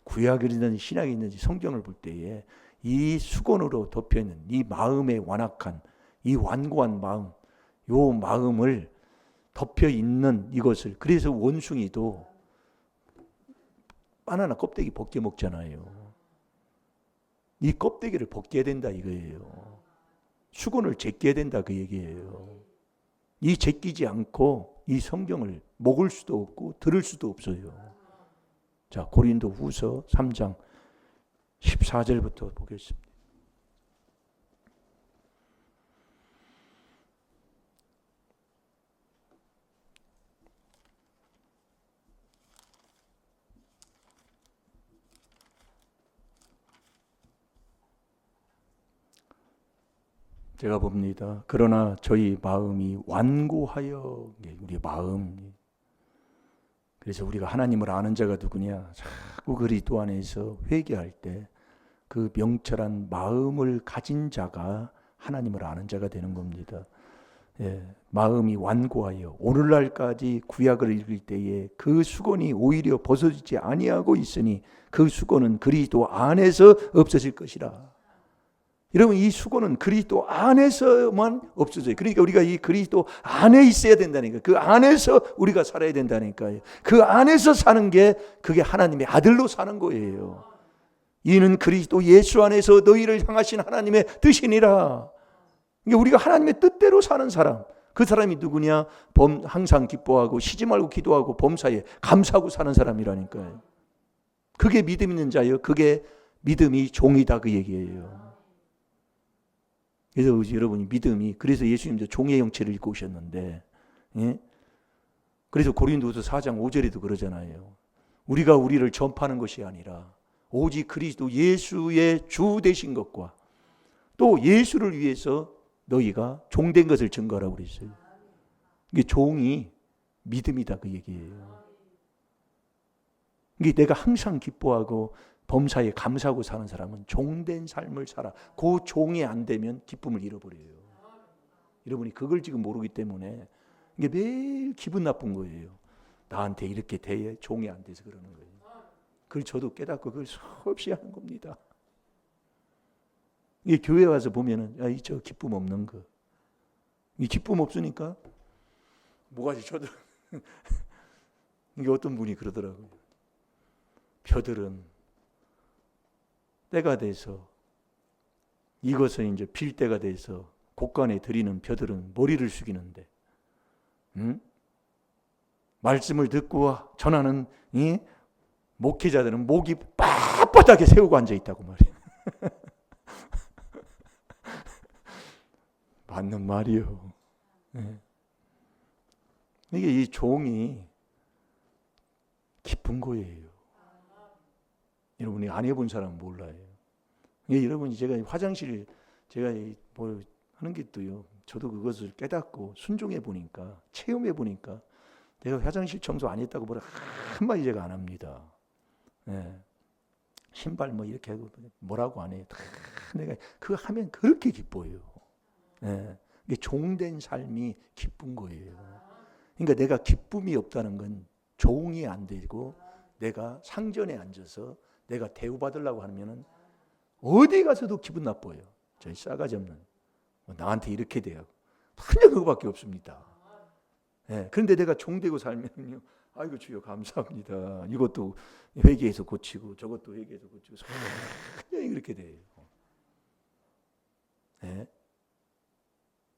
구약이든지 신약이든지 성경을 볼 때에 이 수건으로 덮여 있는 이 마음의 완악한, 이 완고한 마음, 요 마음을 덮여 있는 이것을, 그래서 원숭이도 바나나 껍데기 벗겨 먹잖아요. 이 껍데기를 벗겨야 된다 이거예요. 수건을 제껴야 된다 그 얘기예요. 이 제끼지 않고 이 성경을 먹을 수도 없고 들을 수도 없어요. 자, 고린도 후서 3장 14절부터 보겠습니다. 제가 봅니다. 그러나 저희 마음이 완고하여, 우리 마음. 그래서 우리가 하나님을 아는 자가 누구냐? 자꾸 그리스도 안에서 회개할 때 그 명철한 마음을 가진 자가 하나님을 아는 자가 되는 겁니다. 마음이 완고하여 오늘날까지 구약을 읽을 때에 그 수건이 오히려 벗어지지 아니하고 있으니 그 수건은 그리스도 안에서 없어질 것이라. 여러분, 이 수고는 그리스도 안에서만 없어져요. 그러니까 우리가 이 그리스도 안에 있어야 된다니까요. 그 안에서 우리가 살아야 된다니까요. 그 안에서 사는 게 그게 하나님의 아들로 사는 거예요. 이는 그리스도 예수 안에서 너희를 향하신 하나님의 뜻이니라. 그러니까 우리가 하나님의 뜻대로 사는 사람, 그 사람이 누구냐? 항상 기뻐하고 쉬지 말고 기도하고 범사에 감사하고 사는 사람이라니까요. 그게 믿음 있는 자예요. 그게 믿음이 종이다, 그 얘기예요. 그래서 여러분이 믿음이, 그래서 예수님도 종의 형체를 입고 오셨는데, 예? 그래서 고린도서 4장 5절에도 그러잖아요. 우리가 우리를 전파하는 것이 아니라 오직 그리스도 예수의 주 되신 것과 또 예수를 위해서 너희가 종된 것을 증거하라고 그랬어요. 이게 종이 믿음이다, 그 얘기예요. 이게 내가 항상 기뻐하고 범사에 감사하고 사는 사람은 종된 삶을 살아. 그 종이 안 되면 기쁨을 잃어버려요. 여러분이 그걸 지금 모르기 때문에 이게 매일 기분 나쁜 거예요. 나한테 이렇게 대해 종이 안 돼서 그러는 거예요. 그걸 저도 깨닫고 그걸 수없이 하는 겁니다. 이게 교회 와서 보면은 저 기쁨 없는 거. 이 기쁨 없으니까 뭐가지 저도 이게 어떤 분이 그러더라고요. 벼들은 때가 돼서 이것은 이제 빌 때가 돼서 곳간에 들이는 벼들은 머리를 숙이는데, 말씀을 듣고 전하는 이 목회자들은 목이 빳빳하게 세우고 앉아 있다고 말이에요. 맞는 말이요. 네. 이게 이 종이 기쁜 거예요. 여러분이 안 해본 사람은 몰라요. 여러분이 제가 화장실 제가 뭐 하는 게 또요. 저도 그것을 깨닫고 순종해 보니까, 체험해 보니까 내가 화장실 청소 안 했다고 뭐라 한마디 제가 안 합니다. 네. 신발 뭐 이렇게 하고 뭐라고 안 해요. 내가 그거 하면 그렇게 기뻐요. 네. 이게 종된 삶이 기쁜 거예요. 그러니까 내가 기쁨이 없다는 건 종이 안 되고 내가 상전에 앉아서 내가 대우받으려고 하면은 어디 가서도 기분 나빠요. 저희 싸가지 없는. 나한테 이렇게 돼요. 완전 그거밖에 없습니다. 네. 그런데 내가 종되고 살면요. 아이고 주여 감사합니다. 이것도 회개해서 고치고 저것도 회개해서 고치고 완전히 그렇게 돼요. 네.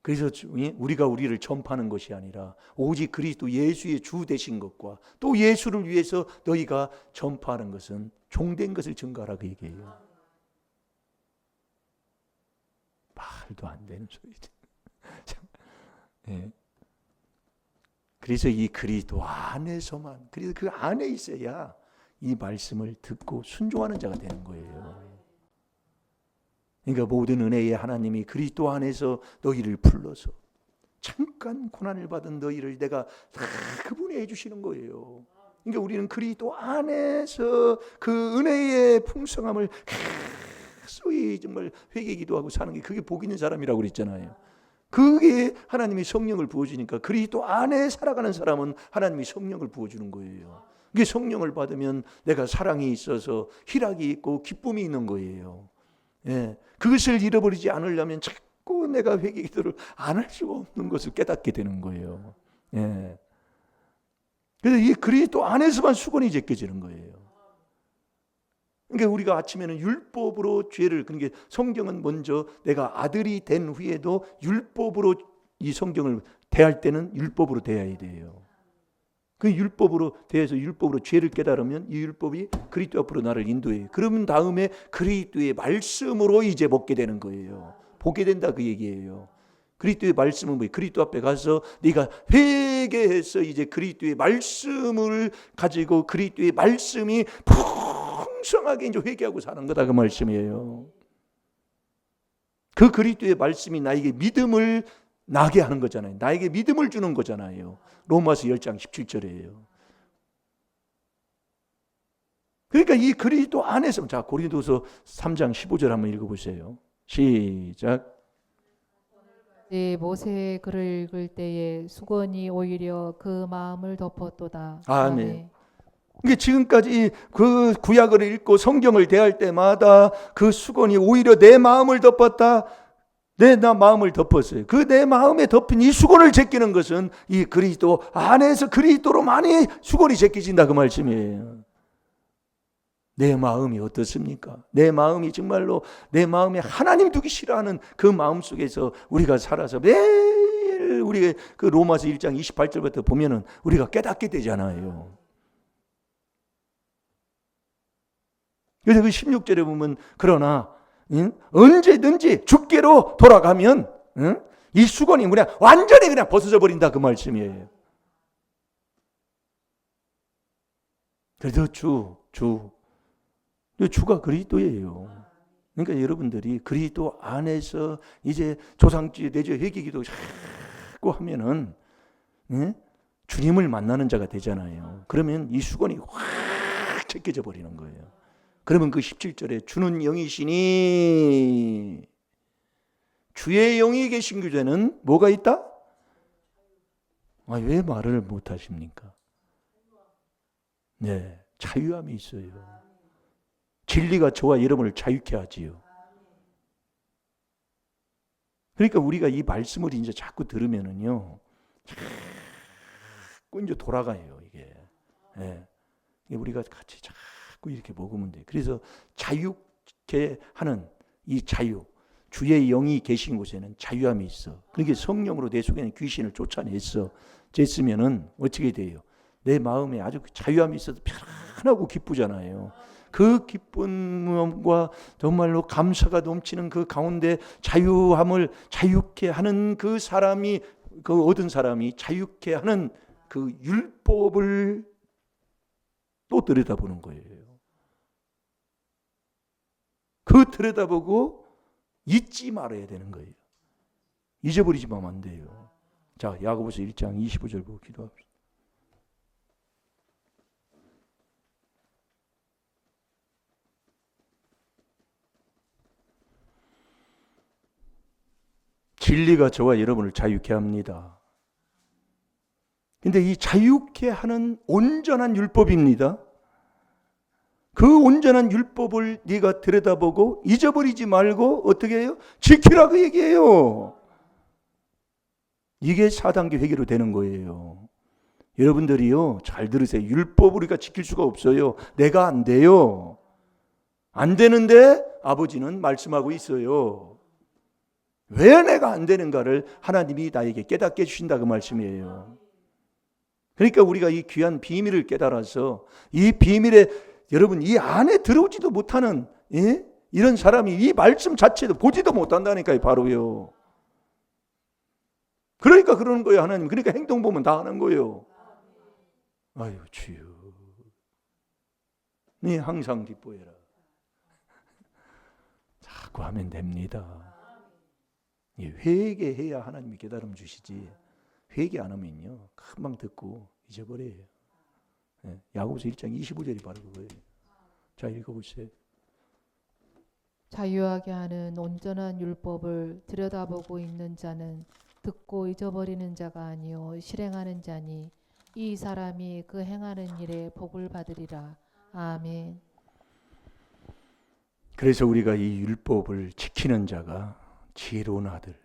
그래서 우리가 우리를 전파하는 것이 아니라 오직 그리스도 예수의 주 되신 것과 또 예수를 위해서 너희가 전파하는 것은 종된 것을 증거하라, 그 얘기예요. 말도 안 되는 소리죠. 네. 그래서 이 그리스도 안에서만, 그래서 그 안에 있어야 이 말씀을 듣고 순종하는 자가 되는 거예요. 그러니까 모든 은혜의 하나님이 그리스도 안에서 너희를 불러서 잠깐 고난을 받은 너희를 내가 다 그분이 해주시는 거예요. 그러니까 우리는 그리스도 안에서 그 은혜의 풍성함을 소위 정말 회개기도하고 사는 게 그게 복 있는 사람이라고 그랬잖아요. 그게 하나님이 성령을 부어주니까 그리스도 안에 살아가는 사람은 하나님이 성령을 부어주는 거예요. 이게 성령을 받으면 내가 사랑이 있어서 희락이 있고 기쁨이 있는 거예요. 예, 그것을 잃어버리지 않으려면 자꾸 내가 회개기도를 안 할 수가 없는 것을 깨닫게 되는 거예요. 예. 그래서 이 그리스도 안에서만 수건이 제껴지는 거예요. 그러니까 우리가 아침에는 율법으로 죄를, 그러니까 성경은 먼저 내가 아들이 된 후에도 율법으로 이 성경을 대할 때는 율법으로 대해야 돼요. 그 율법으로 대해서 율법으로 죄를 깨달으면 이 율법이 그리스도 앞으로 나를 인도해요. 그러면 다음에 그리스도의 말씀으로 이제 먹게 되는 거예요. 보게 된다, 그 얘기예요. 그리스도의 말씀은 뭐예요? 그리스도 앞에 가서 네가 회개해서 이제 그리스도의 말씀을 가지고 그리스도의 말씀이 풍성하게 이제 회개하고 사는 거다, 그 말씀이에요. 그 그리스도의 말씀이 나에게 믿음을 나게 하는 거잖아요. 나에게 믿음을 주는 거잖아요. 로마서 10장 17절이에요. 그러니까 이 그리스도 안에서, 자 고린도서 3장 15절 한번 읽어보세요. 시작. 모세의 글을 읽을 때에 수건이 오히려 그 마음을 덮었도다. 아멘. 이게 지금까지 그 구약을 읽고 성경을 대할 때마다 그 수건이 오히려 내 마음을 덮었다. 내 마음을 덮었어요. 그 내 마음에 덮인 이 수건을 제끼는 것은 이 그리스도 안에서 그리스도로만이 수건이 제끼진다 그 말씀이에요. 내 마음이 어떻습니까? 내 마음이 정말로 내 마음에 하나님 두기 싫어하는 그 마음 속에서 우리가 살아서 매일 우리가 그 로마서 1장 28절부터 보면은 우리가 깨닫게 되잖아요. 그래서 그 16절에 보면 그러나 언제든지 주께로 돌아가면 이 수건이 그냥 완전히 그냥 벗어져 버린다 그 말씀이에요. 그래도 주가 그리스도예요. 그러니까 여러분들이 그리스도 안에서 이제 조상주의 내주 회개기도 자꾸 하면은 주님을 만나는 자가 되잖아요. 그러면 이 수건이 확 제껴져 버리는 거예요. 그러면 그 17절에 주는 영이시니 주의 영이 계신 교회는 뭐가 있다? 왜 말을 못 하십니까? 네, 자유함이 있어요. 진리가 저와 여러분을 자유케 하지요. 그러니까 우리가 이 말씀을 이제 자꾸 들으면은요, 자꾸 이제 돌아가요, 이게. 네. 우리가 같이 자꾸 이렇게 먹으면 돼요. 그래서 자유케 하는 이 자유, 주의 영이 계신 곳에는 자유함이 있어. 그러니까 성령으로 내 속에는 귀신을 쫓아냈어. 됐으면은 어떻게 돼요? 내 마음에 아주 자유함이 있어서 편안하고 기쁘잖아요. 그 기쁨과 정말로 감사가 넘치는 그 가운데 자유함을 자유케 하는 그 사람이, 그 얻은 사람이 자유케 하는 그 율법을 또 들여다보는 거예요. 그 들여다보고 잊지 말아야 되는 거예요. 잊어버리지 마면 안 돼요. 자, 야고보서 1장 25절 보고 기도합시다. 진리가 저와 여러분을 자유케 합니다. 근데 이 자유케 하는 온전한 율법입니다. 그 온전한 율법을 네가 들여다보고 잊어버리지 말고 어떻게 해요? 지키라고 얘기해요. 이게 4단계 회개로 되는 거예요. 여러분들이요, 잘 들으세요. 율법을 우리가 지킬 수가 없어요. 내가 안 돼요. 안 되는데 아버지는 말씀하고 있어요. 왜 내가 안 되는가를 하나님이 나에게 깨닫게 해주신다 그 말씀이에요. 그러니까 우리가 이 귀한 비밀을 깨달아서 이 비밀에 여러분 이 안에 들어오지도 못하는 이런 사람이 이 말씀 자체도 보지도 못한다니까요. 바로요. 그러니까 그러는 거예요. 하나님. 그러니까 행동 보면 다 하는 거예요. 아유 주여, 네 항상 기뻐해라. 자꾸 하면 됩니다. 회개해야 하나님이 깨달음 주시지. 회개 안 하면요 금방 듣고 잊어버려요. 야고보서 1장 25절이 바로 그거예요. 자, 읽어보세요. 자유하게 하는 온전한 율법을 들여다보고 있는 자는 듣고 잊어버리는 자가 아니요 실행하는 자니 이 사람이 그 행하는 일에 복을 받으리라. 아멘. 그래서 우리가 이 율법을 지키는 자가 지혜로운 아들.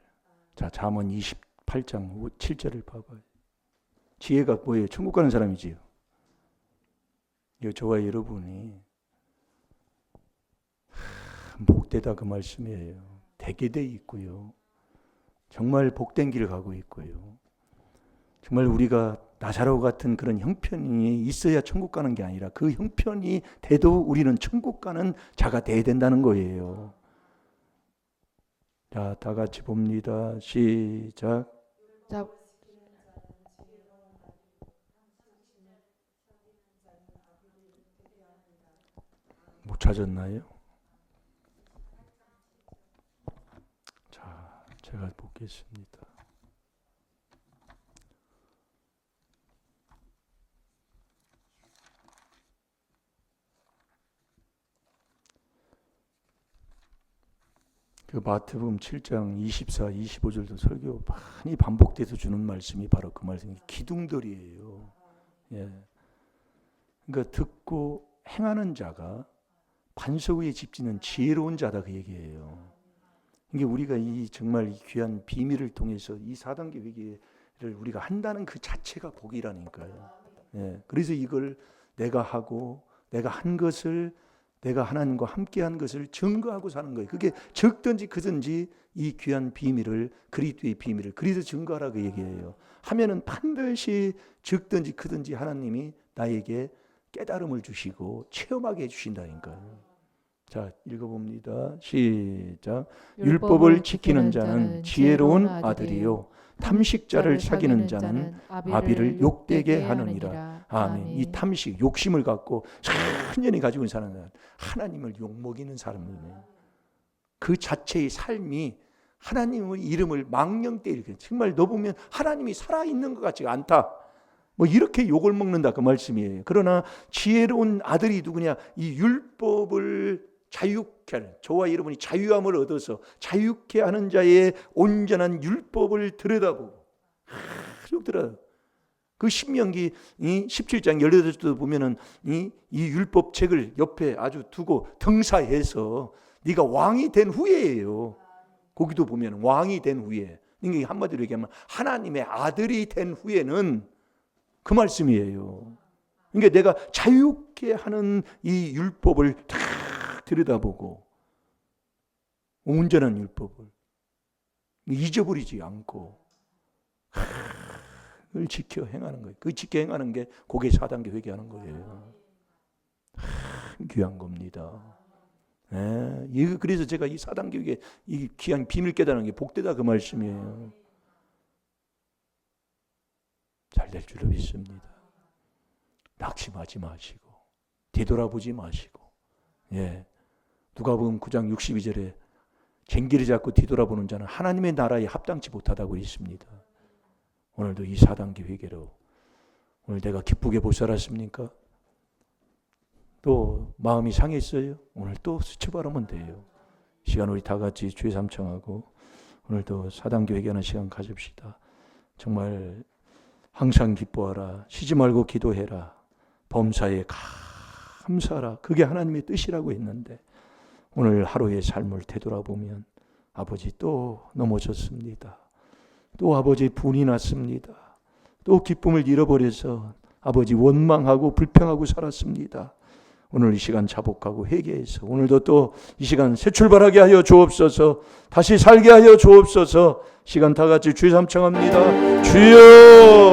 자, 잠언 28장 7절을 봐봐요. 지혜가 뭐예요? 천국 가는 사람이지요. 저와 여러분이 복되다 그 말씀이에요. 되게 돼 있고요. 정말 복된 길을 가고 있고요. 정말 우리가 나사로 같은 그런 형편이 있어야 천국 가는 게 아니라 그 형편이 돼도 우리는 천국 가는 자가 돼야 된다는 거예요. 자, 다 같이 봅니다. 시작. 못 찾았나요? 자, 제가 보겠습니다. 그 마태복음 7장 24, 25절도 설교 많이 반복돼서 주는 말씀이 바로 그 말씀이 기둥들이에요. 예. 그러니까 듣고 행하는 자가 반석 위에 집 짓는 지혜로운 자다 그 얘기예요. 이게 우리가 이 정말 이 귀한 비밀을 통해서 이 4단계 회개를 우리가 한다는 그 자체가 복이라니까요. 예, 그래서 이걸 내가 하고 내가 한 것을 내가 하나님과 함께한 것을 증거하고 사는 거예요. 그게 적든지 크든지 이 귀한 비밀을 그리스도의 비밀을 그리스도 증거하라 그 얘기예요. 하면은 반드시 적든지 크든지 하나님이 나에게 깨달음을 주시고 체험하게 해주신다니까요. 자, 읽어봅니다. 시작. 율법을 지키는 자는 지혜로운 아들이요 탐식자를 사귀는 자는 아비를 욕되게 하느니라. 아멘. 이 탐식, 욕심을 갖고 천년이 가지고 있는 사람은 하나님을 욕먹이는 사람이에요. 그 자체의 삶이 하나님의 이름을 망령되이 이렇게 정말 너 보면 하나님이 살아있는 것 같지가 않다. 뭐 이렇게 욕을 먹는다 그 말씀이에요. 그러나 지혜로운 아들이 누구냐? 이 율법을 자유케 하는, 저와 여러분이 자유함을 얻어서 자유케 하는 자의 온전한 율법을 들여다보고 쭉 들어. 그 신명기 17장 18절도 보면은 이 율법책을 옆에 아주 두고 등사해서 네가 왕이 된 후에예요. 거기도 보면 왕이 된 후에, 이게 한마디로 얘기하면 하나님의 아들이 된 후에는 그 말씀이에요. 그러니까 내가 자유케 하는 이 율법을 다 들여다보고 온전한 율법을 잊어버리지 않고 그걸 지켜 행하는 거예요. 그 지켜 행하는 게 그게 4단계 회개하는 거예요. 귀한 겁니다. 네. 그래서 제가 이 4단계 회개 이 귀한 비밀 깨달은 게 복되다 그 말씀이에요. 잘 될 줄로 믿습니다. 낙심하지 마시고 뒤돌아보지 마시고, 예, 누가복음 9장 62절에 쟁기를 잡고 뒤돌아보는 자는 하나님의 나라에 합당치 못하다고 있습니다. 오늘도 이 4단계 회개로 오늘 내가 기쁘게 못 살았습니까? 또 마음이 상했어요? 오늘 또 수치바르면 돼요. 시간 우리 다 같이 주의 삼청하고 오늘도 4단계 회개하는 시간 가집시다. 정말 항상 기뻐하라. 쉬지 말고 기도해라. 범사에 감사하라. 그게 하나님의 뜻이라고 했는데 오늘 하루의 삶을 되돌아보면 아버지 또 넘어졌습니다. 또 아버지 분이 났습니다. 또 기쁨을 잃어버려서 아버지 원망하고 불평하고 살았습니다. 오늘 이 시간 자복하고 회개해서 오늘도 또 이 시간 새 출발하게 하여 주옵소서. 다시 살게 하여 주옵소서. 시간 다 같이 주의 삼청합니다. 주여.